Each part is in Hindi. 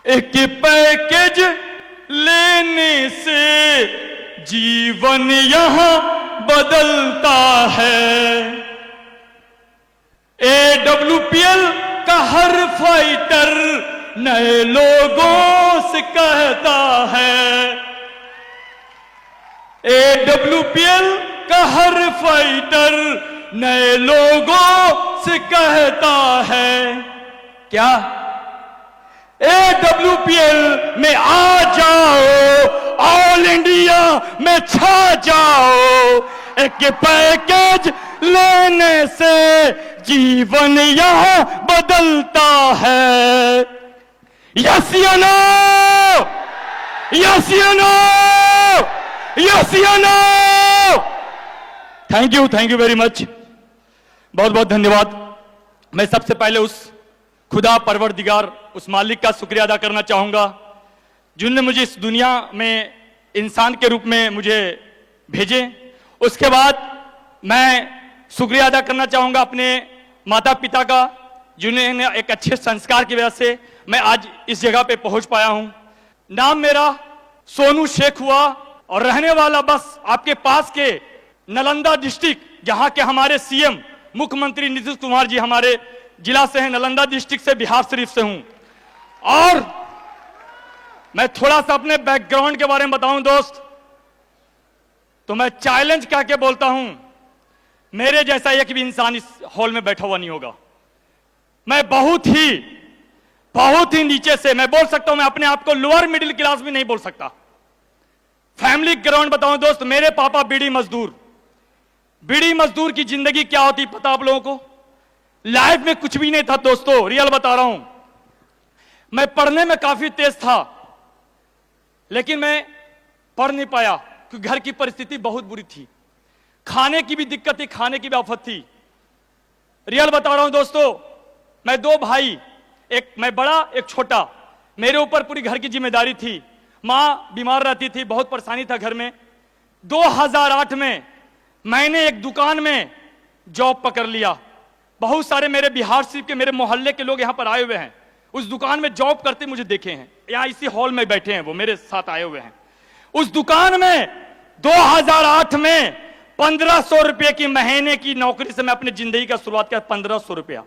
एक पैकेज लेने से जीवन यहां बदलता है। AWPL का हर फाइटर नए लोगों से कहता है। AWPL का हर फाइटर नए लोगों से कहता है क्या? AWPL में आ जाओ, ऑल इंडिया में छा जाओ। एक पैकेज लेने से जीवन यहां बदलता है। यस या नो? यस या नो? यस या no? Thank you very much. बहुत बहुत धन्यवाद। मैं सबसे पहले उस खुदा परवरदिगार, उस मालिक का शुक्रिया अदा करना चाहूंगा जिन्होंने मुझे इस दुनिया में इंसान के रूप में मुझे भेजे। उसके बाद मैं शुक्रिया अदा करना चाहूंगा अपने माता पिता का, जिन्होंने एक अच्छे संस्कार की वजह से मैं आज इस जगह पे पहुंच पाया हूं। नाम मेरा सोनू शेख हुआ और रहने वाला बस आपके पास के नालंदा डिस्ट्रिक्ट, जहां के हमारे सीएम मुख्यमंत्री नीतीश कुमार जी हमारे जिला से हैं, नालंदा डिस्ट्रिक्ट से, बिहार शरीफ से हूं। और मैं थोड़ा सा अपने बैकग्राउंड के बारे में बताऊं दोस्त, तो मैं चैलेंज कह के बोलता हूं, मेरे जैसा एक भी इंसान इस हॉल में बैठा हुआ नहीं होगा। मैं बहुत ही नीचे से, मैं बोल सकता हूं, मैं अपने आप को लोअर मिडिल क्लास भी नहीं बोल सकता। फैमिली ग्राउंड बताऊं दोस्त, मेरे पापा बीड़ी मजदूर की जिंदगी क्या होती पता आप लोगों को? लाइफ में कुछ भी नहीं था दोस्तों, रियल बता रहा हूं। मैं पढ़ने में काफी तेज था, लेकिन मैं पढ़ नहीं पाया क्योंकि घर की परिस्थिति बहुत बुरी थी। खाने की भी दिक्कत थी, खाने की भी आफत थी। रियल बता रहा हूं दोस्तों, मैं दो भाई, एक मैं बड़ा एक छोटा, मेरे ऊपर पूरी घर की जिम्मेदारी थी। मां बीमार रहती थी, बहुत परेशानी था घर में। 2008 में मैंने एक दुकान में जॉब पकड़ लिया। बहुत सारे मेरे बिहार शरीफ के, मेरे मोहल्ले के लोग यहां पर आए हुए हैं, उस दुकान में जॉब करते मुझे देखे हैं। यहां इसी हॉल में बैठे हैं, वो मेरे साथ आए हुए हैं। उस दुकान में 2008 में 1500 रुपए की महीने की नौकरी से मैं अपनी जिंदगी का शुरुआत किया। 1500 रुपया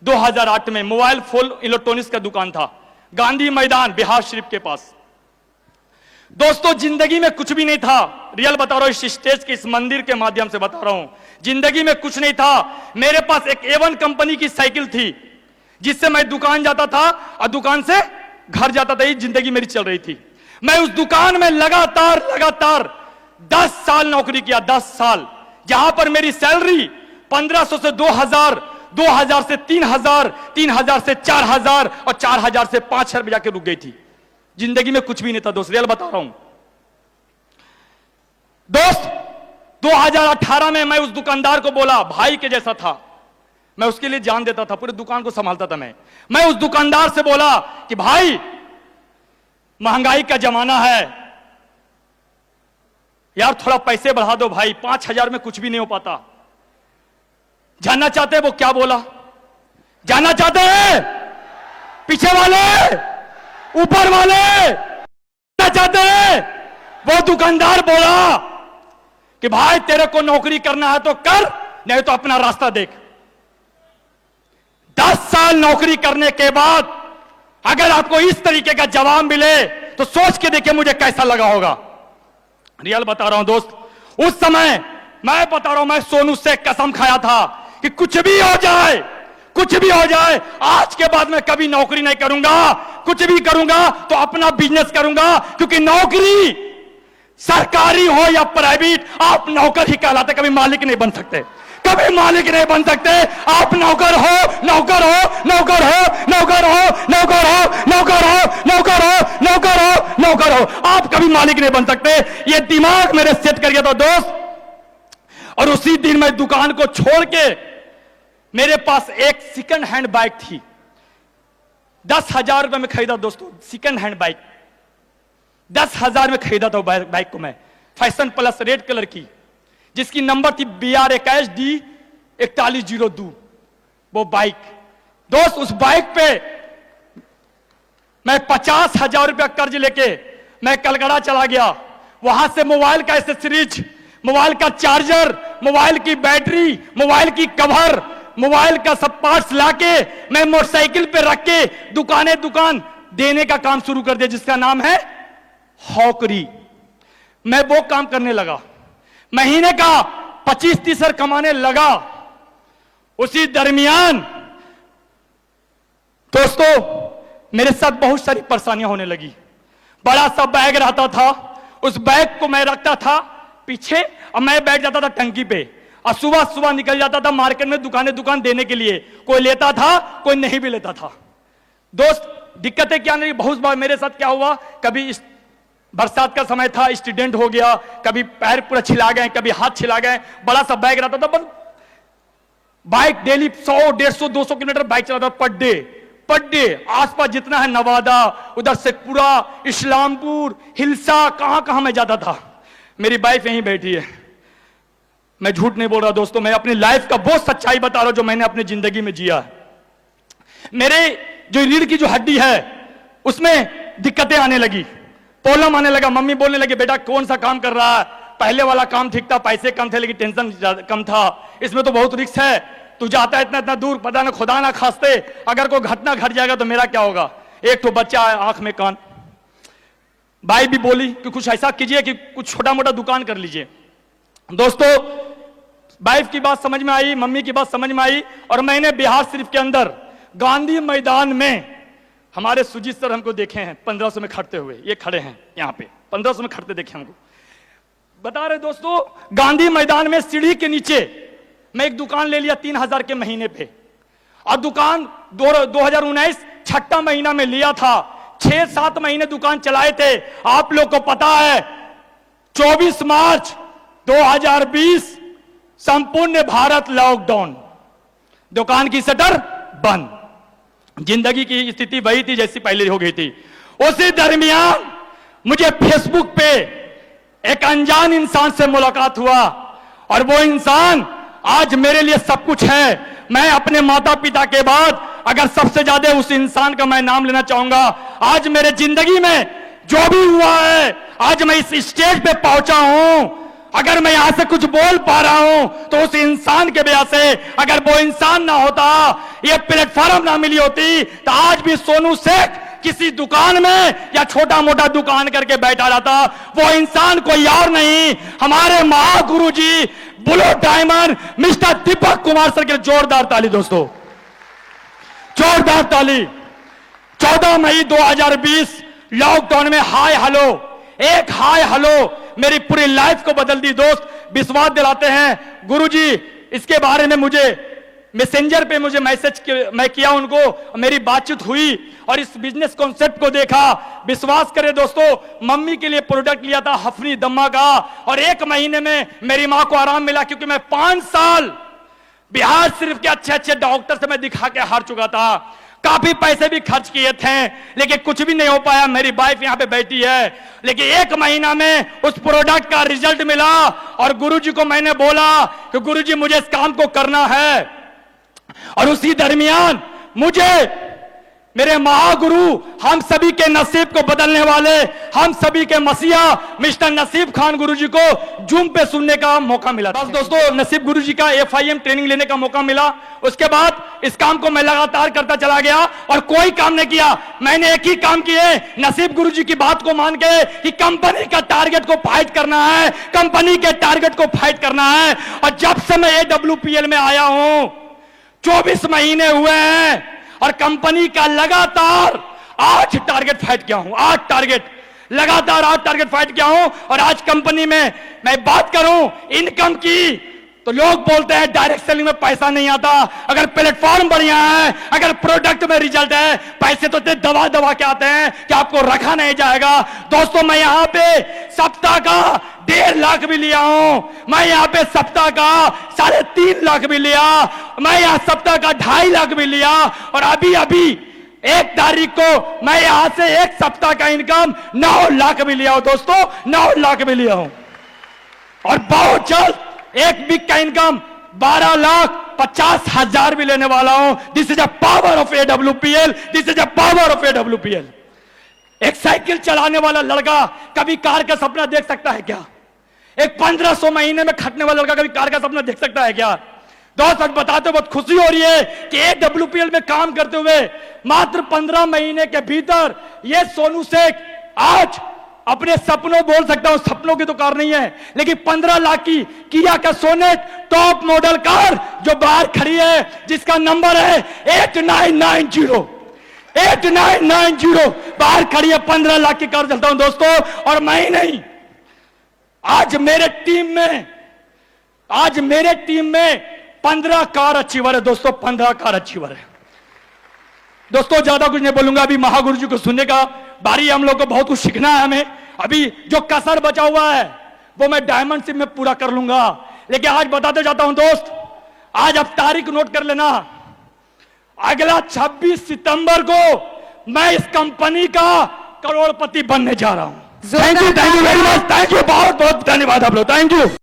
2008 में। मोबाइल फोन इलेक्ट्रॉनिक्स का दुकान था, गांधी मैदान बिहार शरीफ के पास। दोस्तों जिंदगी में कुछ भी नहीं था, रियल बता रहा हूं, इस स्टेज के, इस मंदिर के माध्यम से बता रहा हूं, जिंदगी में कुछ नहीं था। मेरे पास एक A1 कंपनी की साइकिल थी, जिससे मैं दुकान जाता था और दुकान से घर जाता था। ये जिंदगी मेरी चल रही थी। मैं उस दुकान में लगातार 10 साल नौकरी किया, 10 साल, जहां पर मेरी सैलरी 1500 से 2000, 2000 से 3000, 3000 से 4000 और 4000 से 5000 में जाके रुक गई थी। जिंदगी में कुछ भी नहीं था दोस्त, रियल बता रहा हूं दोस्त। 2018 में मैं उस दुकानदार को बोला, भाई के जैसा था, मैं उसके लिए जान देता था, पूरे दुकान को संभालता था मैं उस दुकानदार से बोला कि भाई महंगाई का जमाना है यार, थोड़ा पैसे बढ़ा दो भाई, 5000 में कुछ भी नहीं हो पाता। जानना चाहते हैं वो क्या बोला? जानना चाहते हैं? पीछे वाले, ऊपर वाले जानना चाहते हैं? वो दुकानदार बोला कि भाई तेरे को नौकरी करना है तो कर, नहीं तो अपना रास्ता देख। 10 साल नौकरी करने के बाद अगर आपको इस तरीके का जवाब मिले तो सोच के देखिए मुझे कैसा लगा होगा। रियल बता रहा हूं दोस्त, उस समय मैं बता रहा हूं, मैं सोनू से कसम खाया था कि कुछ भी हो जाए, आज के बाद मैं कभी नौकरी नहीं करूंगा। कुछ भी करूंगा तो अपना बिजनेस करूंगा, क्योंकि नौकरी सरकारी हो या प्राइवेट, आप नौकर ही कहलाते, कभी मालिक नहीं बन सकते, कभी मालिक नहीं बन सकते। आप नौकर हो, नौकर हो, नौकर हो, नौकर हो, नौकर हो, नौकर हो, नौकर हो, नौकर हो, नौकर हो, आप कभी मालिक नहीं बन सकते। ये दिमाग मेरे सेट कर गया था दोस्त। और उसी दिन मैं दुकान को छोड़ के, मेरे पास एक सेकंड हैंड बाइक थी, 10,000 रुपए में खरीदा दोस्तों, सेकंड हैंड बाइक 10,000 में खरीदा था बाइक को मैं, फैशन प्लस रेड कलर की, जिसकी नंबर थी BR21D 4102। वो बाइक दोस्त, उस बाइक पे मैं 50,000 रुपया कर्ज लेके मैं कलकत्ता चला गया। वहां से मोबाइल का एसेसरीज, मोबाइल का चार्जर, मोबाइल की बैटरी, मोबाइल की कवर, मोबाइल का सब पार्ट्स लाके मैं मोटरसाइकिल पे रख के दुकान देने का काम शुरू कर दिया, जिसका नाम है हॉकरी। मैं वो काम करने लगा, महीने का 25-30 कमाने लगा। उसी दरमियान दोस्तों मेरे साथ बहुत सारी परेशानियां होने लगी। बड़ा सा बैग रहता था, उस बैग को मैं रखता था पीछे और मैं बैठ जाता था टंकी पे और सुबह सुबह निकल जाता था मार्केट में दुकान देने के लिए। कोई लेता था, कोई नहीं भी लेता था। दोस्त दिक्कतें क्या नहीं, बहुत बार मेरे साथ क्या हुआ, कभी बरसात का समय था, एक्सीडेंट हो गया, कभी पैर पूरा छिला गए, कभी हाथ छिला गए। बड़ा सा बैग रहता था, बस बाइक डेली 100, 150, 200 किलोमीटर बाइक चलाता था पर डे। आसपास जितना है नवादा, उधर से पूरा इस्लामपुर, हिलसा, कहां मैं जाता था। मेरी वाइफ यहीं बैठी है, मैं झूठ नहीं बोल रहा दोस्तों, मैं अपनी लाइफ का बहुत सच्चाई बता रहा हूं जो मैंने अपनी जिंदगी में जिया है। मेरे जो रीढ़ की जो हड्डी है उसमें दिक्कतें आने लगी, प्रॉब्लम आने लगा। मम्मी बोलने लगी बेटा कौन सा काम कर रहा है, पहले वाला काम ठीक था, पैसे कम थे लेकिन टेंशन कम था, इसमें तो बहुत रिस्क है, तू जाता है इतना दूर, पता ना खुदा ना खास्ते अगर कोई घटना घट जाएगा तो मेरा क्या होगा। एक तो बच्चा है, आंख में कान। भाई भी बोली कि कुछ ऐसा कीजिए कि कुछ छोटा मोटा दुकान कर लीजिए। दोस्तों वाइफ की बात समझ में आई, मम्मी की बात समझ में आई और मैंने बिहार शरीफ के अंदर गांधी मैदान में हमारे सुजीत सर हमको देखे हैं 1500 में खड़ते हुए, ये खड़े हैं यहाँ पे 1500 में खड़ते देखे हमको। बता रहे दोस्तों गांधी मैदान में सीढ़ी के नीचे मैं एक दुकान ले लिया 3000 के महीने पे, और दुकान 2019 छठा महीना में लिया था। 6-7 महीने दुकान चलाए थे। आप लोग को पता है 24 मार्च 2020 संपूर्ण भारत लॉकडाउन, दुकान की शटर बंद, जिंदगी की स्थिति वही थी जैसी पहले हो गई थी। उसी दरमियान मुझे फेसबुक पे एक अनजान इंसान से मुलाकात हुआ और वो इंसान आज मेरे लिए सब कुछ है। मैं अपने माता पिता के बाद अगर सबसे ज्यादा उस इंसान का मैं नाम लेना चाहूंगा। आज मेरे जिंदगी में जो भी हुआ है, आज मैं इस स्टेज पे पहुंचा हूं, अगर मैं यहां से कुछ बोल पा रहा हूं तो उस इंसान के वजह से। अगर वो इंसान ना होता, ये प्लेटफॉर्म ना मिली होती तो आज भी सोनू शेख किसी दुकान में या छोटा मोटा दुकान करके बैठा रहता। वो इंसान कोई और नहीं, हमारे महागुरु जी blue diamond mister Deepak Kumar sir के। जोरदार ताली दोस्तों, जोरदार ताली। 14 मई 2020 लॉकडाउन में हाय हेलो, एक हाय हेलो मेरी पूरी लाइफ को बदल दी। दोस्त विश्वास दिलाते हैं गुरुजी, इसके बारे में मुझे मैसेंजर पे मुझे मैसेज मैं किया उनको, मेरी बातचीत हुई और इस बिजनेस कॉन्सेप्ट को देखा। विश्वास करें दोस्तों, मम्मी के लिए प्रोडक्ट लिया था हफनी दम्मा का और 1 महीने में मेरी मां को आराम मिला, क्योंकि मैं 5 साल बिहार शरीफ के अच्छे डॉक्टर से मैं दिखा के हार चुका था। काफी पैसे भी खर्च किए थे लेकिन कुछ भी नहीं हो पाया। मेरी वाइफ यहां पे बैठी है, लेकिन 1 महीना में उस प्रोडक्ट का रिजल्ट मिला और गुरुजी को मैंने बोला कि गुरुजी मुझे इस काम को करना है। और उसी दरमियान मुझे मेरे महागुरु, हम सभी के नसीब को बदलने वाले, हम सभी के मसीहा मिस्टर नसीब खान गुरुजी को जूम पे सुनने का मौका मिला। बस दोस्तों नसीब गुरुजी का FIM ट्रेनिंग लेने का मौका मिला। उसके बाद इस काम को मैं लगातार करता चला गया और कोई काम नहीं किया। मैंने एक ही काम किए, नसीब गुरुजी की बात को मान के कि कंपनी का टारगेट को फाइट करना है, कंपनी के टारगेट को फाइट करना है। और जब से मैं AWPL में आया हूं 24 महीने हुए हैं और कंपनी का लगातार 8 टारगेट फाइट किया हूं। 8 टारगेट लगातार 8 टारगेट फाइट किया हूं। और आज कंपनी में मैं बात करूं इनकम की तो लोग बोलते हैं डायरेक्ट सेलिंग में पैसा नहीं आता। अगर प्लेटफॉर्म बढ़िया है, अगर प्रोडक्ट में रिजल्ट है, पैसे तो दवा के आते हैं कि आपको रखा नहीं जाएगा। दोस्तों मैं यहां पे सप्ताह का 1.5 लाख भी लिया हूं, मैं यहां पे सप्ताह का 3.5 लाख भी लिया, मैं यहां सप्ताह का 2.5 लाख भी लिया। और अभी 1 तारीख को मैं यहां से 1 सप्ताह का इनकम 9 लाख भी लिया हूं। दोस्तों 9 लाख भी लिया हूं और बहुत जल्द 1 वीक का इनकम 12,50,000 भी लेने वाला हूं। This is a power of AWPL, this is a power of AWPL। एक साइकिल चलाने वाला लड़का कभी कार का सपना देख सकता है क्या? एक 1500 महीने में खटने वाला लड़का कभी कार का सपना देख सकता है क्या? दोस्त सच बताते बहुत खुशी हो रही है कि AWPL में काम करते हुए मात्र 15 महीने के भीतर ये सोनू शेख आज अपने सपनों, बोल सकता हूं सपनों की तो कार नहीं है, लेकिन 15 लाख की किया का सोनेट टॉप मॉडल कार जो बाहर खड़ी है, जिसका नंबर है 8990 बाहर खड़ी है, 15 लाख की कार चलता हूं दोस्तों। और मैं ही नहीं, आज मेरे टीम में 15 कार अचीवर है दोस्तों, 15 कार अचीवर है दोस्तों। ज्यादा कुछ नहीं बोलूंगा, अभी महागुरु जी को सुनने का बारी, हम लोग को बहुत कुछ सीखना है हमें। अभी जो कसर बचा हुआ है वो मैं डायमंड शिप में पूरा कर लूंगा, लेकिन आज बताते जाता हूं दोस्त, आज आप तारीख नोट कर लेना, अगला 26 सितंबर को मैं इस कंपनी का करोड़पति बनने जा रहा हूं। Thank you very much, thank you, बहुत बहुत धन्यवाद आप लोग, थैंक यू।